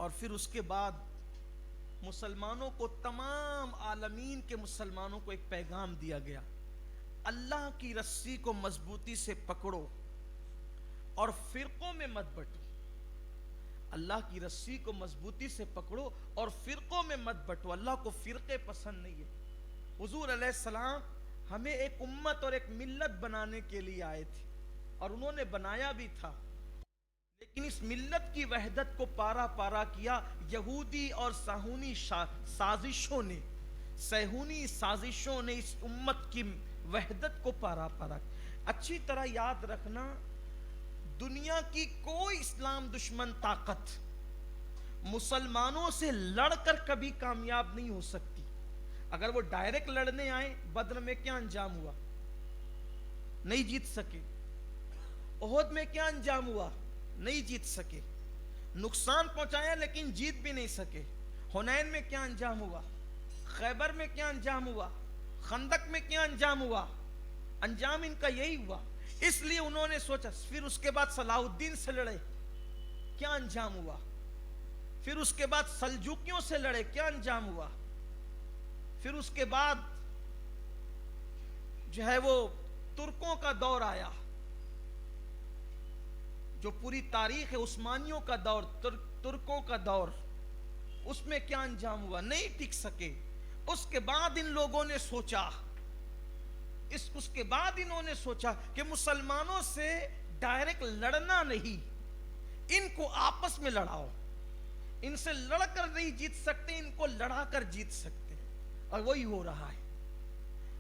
اور پھر اس کے بعد مسلمانوں کو، تمام عالمین کے مسلمانوں کو ایک پیغام دیا گیا، اللہ کی رسی کو مضبوطی سے پکڑو اور فرقوں میں مت بٹو۔ اللہ کی رسی کو مضبوطی سے پکڑو اور فرقوں میں مت بٹو۔ اللہ کو فرقے پسند نہیں ہے۔ حضور علیہ السلام ہمیں ایک امت اور ایک ملت بنانے کے لیے آئے تھے، اور انہوں نے بنایا بھی تھا، لیکن اس ملت کی وحدت کو پارا پارا کیا یہودی اور صہیونی سازشوں نے اس امت کی وحدت کو پارا پارا کیا۔ اچھی طرح یاد رکھنا، دنیا کی کوئی اسلام دشمن طاقت مسلمانوں سے لڑ کر کبھی کامیاب نہیں ہو سکتی۔ اگر وہ ڈائریکٹ لڑنے آئے، بدر میں کیا انجام ہوا؟ نہیں جیت سکے۔ احد میں کیا انجام ہوا؟ نہیں جیت سکے۔ نقصان پہنچایا لیکن جیت بھی نہیں سکے۔ حنین میں کیا انجام ہوا؟ خیبر میں کیا انجام ہوا؟ خندق میں کیا انجام ہوا؟ انجام ان کا یہی ہوا۔ اس لیے انہوں نے سوچا، پھر اس کے بعد صلاح الدین سے لڑے، کیا انجام ہوا؟ پھر اس کے بعد سلجوکیوں سے لڑے، کیا انجام ہوا؟ پھر اس کے بعد جو ہے وہ ترکوں کا دور آیا، جو پوری تاریخ ہے، عثمانیوں کا دور، ترکوں کا دور، اس میں کیا انجام ہوا؟ نہیں ٹک سکے۔ اس کے بعد ان لوگوں نے سوچا، اس کے بعد انہوں نے سوچا کہ مسلمانوں سے ڈائریکٹ لڑنا نہیں، ان کو آپس میں لڑاؤ۔ ان سے لڑ کر نہیں جیت سکتے، ان کو لڑا کر جیت سکتے ہیں، اور وہی ہو رہا ہے۔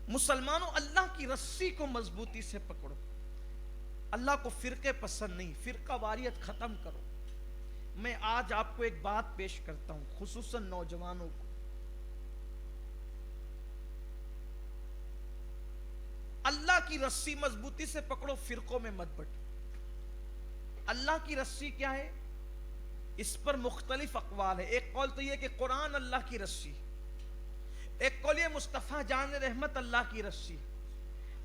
مسلمانوں، اللہ کی رسی کو مضبوطی سے پکڑو۔ اللہ کو فرقے پسند نہیں، فرقہ واریت ختم کرو۔ میں آج آپ کو ایک بات پیش کرتا ہوں، خصوصاً نوجوانوں کو۔ اللہ کی رسی مضبوطی سے پکڑو، فرقوں میں مت بٹو۔ اللہ کی رسی کیا ہے؟ اس پر مختلف اقوال ہے۔ ایک قول تو یہ کہ قرآن اللہ کی رسی، ایک قول یہ مصطفیٰ جان رحمت اللہ کی رسی،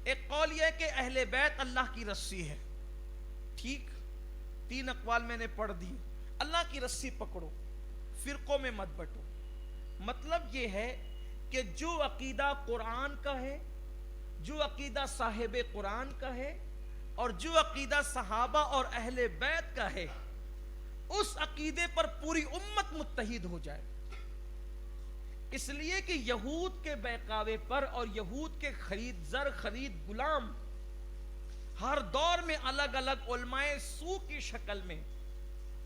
ایک قول یہ کہ اہل بیت اللہ کی رسی ہے۔ ٹھیک، تین اقوال میں نے پڑھ دی۔ اللہ کی رسی پکڑو، فرقوں میں مت بٹو۔ مطلب یہ ہے کہ جو عقیدہ قرآن کا ہے، جو عقیدہ صاحب قرآن کا ہے، اور جو عقیدہ صحابہ اور اہل بیت کا ہے، اس عقیدے پر پوری امت متحد ہو جائے۔ اس لیے کہ یہود کے بہکاوے پر اور یہود کے زر خرید غلام ہر دور میں الگ الگ علماء سو کی شکل میں،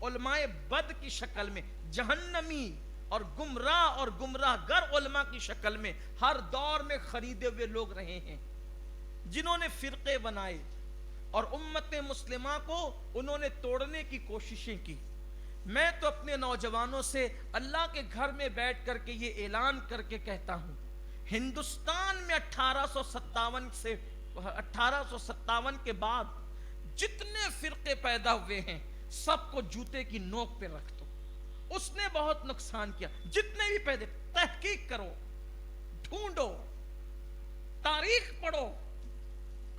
علماء بد کی شکل میں، جہنمی اور گمراہ گر علماء کی شکل میں ہر دور میں خریدے ہوئے لوگ رہے ہیں، جنہوں نے فرقے بنائے اور امت مسلمہ کو انہوں نے توڑنے کی کوششیں کی۔ میں تو اپنے نوجوانوں سے اللہ کے گھر میں بیٹھ کر کے یہ اعلان کر کے کہتا ہوں، ہندوستان میں 1857 کے بعد جتنے فرقے پیدا ہوئے ہیں، سب کو جوتے کی نوک پہ رکھ دو۔ اس نے بہت نقصان کیا۔ جتنے بھی پیدا، تحقیق کرو، ڈھونڈو، تاریخ پڑھو،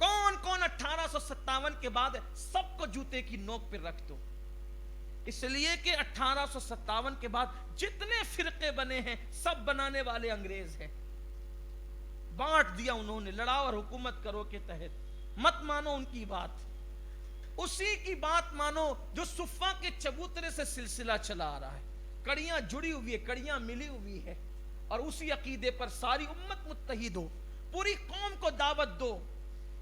کون کون 1857 کے بعد ہے، سب کو جوتے کی نوک پہ رکھ دو۔ اس لیے کہ 1857 کے بعد جتنے فرقے بنے ہیں، سب بنانے والے انگریز ہیں۔ بانٹ دیا انہوں نے، لڑاؤ اور حکومت کرو کے تحت۔ مت مانو ان کی بات، اسی کی بات مانو جو صفا کے چبوترے سے سلسلہ چلا آ رہا ہے۔ کڑیاں جڑی ہوئی ہے، کڑیاں ملی ہوئی ہے، اور اسی عقیدے پر ساری امت متحد ہو۔ پوری قوم کو دعوت دو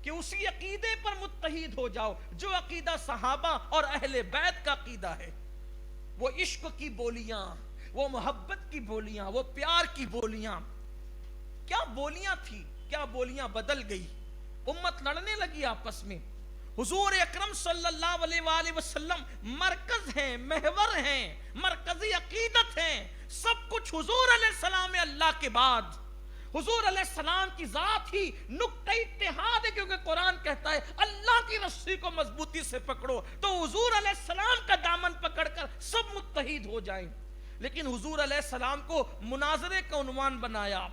کہ اسی عقیدے پر متحد ہو جاؤ جو عقیدہ صحابہ اور اہل بیت کا عقیدہ ہے۔ وہ عشق کی بولیاں، وہ محبت کی بولیاں، وہ پیار کی بولیاں، کیا بولیاں تھی، کیا بولیاں بدل گئی۔ امت لڑنے لگی آپس میں۔ حضور اکرم صلی اللہ علیہ وآلہ وسلم مرکز ہیں، محور ہیں، مرکزی عقیدت ہیں۔ سب کچھ حضور علیہ السلام اللہ کے بعد، حضور علیہ السلام کی ذات ہی نقطہ اتحاد ہے، کیونکہ قرآن کہتا ہے اللہ کی رسی کو مضبوطی سے پکڑو، تو حضور علیہ السلام کا دامن پکڑ کر سب متحد ہو جائیں۔ لیکن حضور علیہ السلام کو مناظرے کا عنوان بنایا،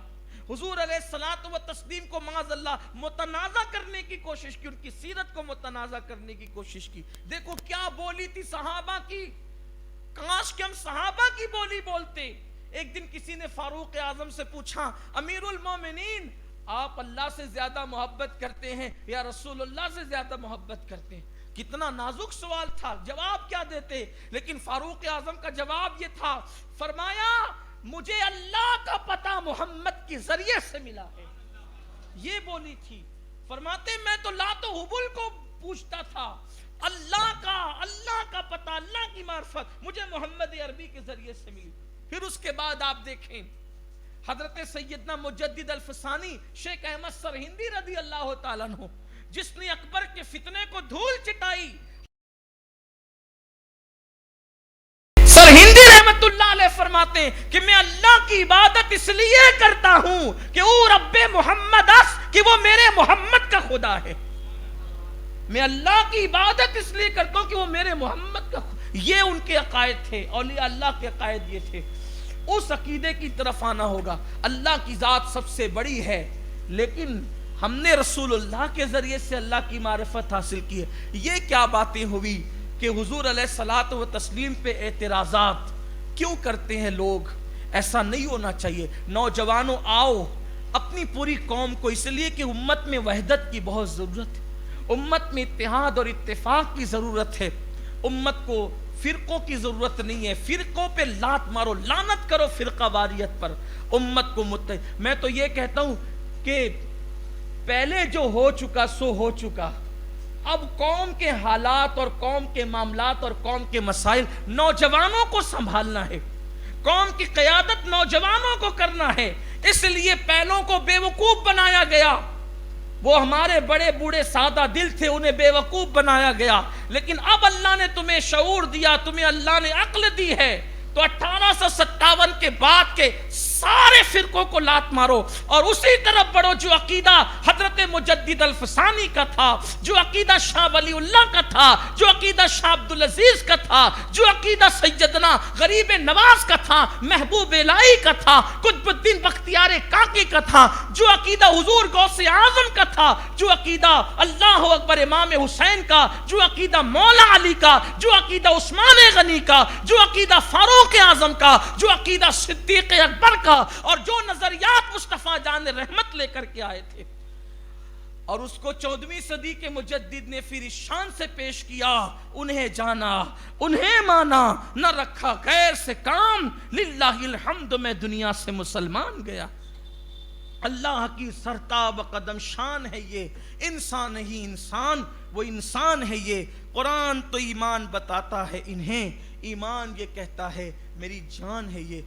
حضور علیہ الصلوۃ والتسلیم کو معاذ اللہ متنازع کرنے کی کوشش کی، ان کی سیرت کو متنازع کرنے کی کوشش کی۔ دیکھو کیا بولی تھی صحابہ کی، کاش کہ ہم صحابہ کی بولی بولتے. ایک دن کسی نے فاروق اعظم سے پوچھا امیر المومنین آپ اللہ سے زیادہ محبت کرتے ہیں یا رسول اللہ سے زیادہ محبت کرتے ہیں؟ کتنا نازک سوال تھا، جواب کیا دیتے؟ لیکن فاروق اعظم کا جواب یہ تھا، فرمایا مجھے اللہ کا پتہ محمد کے ذریعے سے ملا ہے. یہ بولی تھی. فرماتے میں تو لات و حبل کو پوچھتا تھا، اللہ کا پتہ، اللہ کی معرفت مجھے محمد عربی کے ذریعے سے ملی. پھر اس کے بعد آپ دیکھیں حضرت سیدنا مجدد الفسانی شیخ احمد سرہندی رضی اللہ تعالیٰ عنہ، جس نے اکبر کے فتنے کو دھول چٹائی. سرہندی رحمت اللہ علیہ فرماتے ہیں کہ میں اللہ کی عبادت اس لیے کرتا ہوں کہ او رب محمد اس کہ وہ میرے محمد کا خدا ہے. میں اللہ کی عبادت اس لیے کرتا ہوں کہ وہ میرے محمد کا خدا. یہ ان کے عقائد تھے، اولیاء اللہ کے عقائد یہ تھے. اس عقیدے کی طرف آنا ہوگا. اللہ کی ذات سب سے بڑی ہے، لیکن ہم نے رسول اللہ کے ذریعے سے اللہ کی معرفت حاصل کی ہے. یہ کیا باتیں ہوئی کہ حضور علیہ الصلوۃ والتسلیم پہ اعتراضات کیوں کرتے ہیں لوگ؟ ایسا نہیں ہونا چاہیے. نوجوانوں آؤ اپنی پوری قوم کو، اس لیے کہ امت میں وحدت کی بہت ضرورت ہے، امت میں اتحاد اور اتفاق کی ضرورت ہے. امت کو فرقوں کی ضرورت نہیں ہے. فرقوں پہ لات مارو، لعنت کرو فرقہ واریت پر. امت کو متحد. میں تو یہ کہتا ہوں کہ پہلے جو ہو چکا سو ہو چکا. اب قوم کے حالات اور قوم کے معاملات اور قوم کے مسائل نوجوانوں کو سنبھالنا ہے. قوم کی قیادت نوجوانوں کو کرنا ہے. اس لیے پہلوں کو بے وقوف بنایا گیا. وہ ہمارے بڑے بوڑھے سادہ دل تھے، انہیں بے وقوف بنایا گیا. لیکن اب اللہ نے تمہیں شعور دیا، تمہیں اللہ نے عقل دی ہے، تو 1857 کے بعد کے سارے فرقوں کو لات مارو اور اسی طرف بڑھو جو عقیدہ حضرت مجدد الفسانی کا تھا، جو عقیدہ شاہ ولی اللہ کا تھا، جو عقیدہ شاہ عبدالعزیز کا تھا، جو عقیدہ سیدنا غریب نواز کا تھا، محبوب الہی کا تھا، قطب الدین بختیار کاکی کا تھا، جو عقیدہ حضور غوث اعظم کا تھا، جو عقیدہ اللہ اکبر امام حسین کا، جو عقیدہ مولا علی کا، جو عقیدہ عثمان غنی کا، جو عقیدہ فاروق اعظم کا، جو عقیدہ صدیق اکبر کا، اور جو نظریات مصطفیٰ جان رحمت لے کر کے آئے تھے. اور اس کو 14ویں صدی کے مجدد نے پھر اس شان سے پیش کیا، انہیں جانا، انہیں مانا، نہ رکھا غیر سے کام، للہ الحمد میں دنیا سے مسلمان گیا. اللہ کی سرتاب قدم شان ہے یہ، انسان ہی انسان، وہ انسان ہے یہ. قرآن تو ایمان بتاتا ہے انہیں، ایمان یہ کہتا ہے میری جان ہے یہ.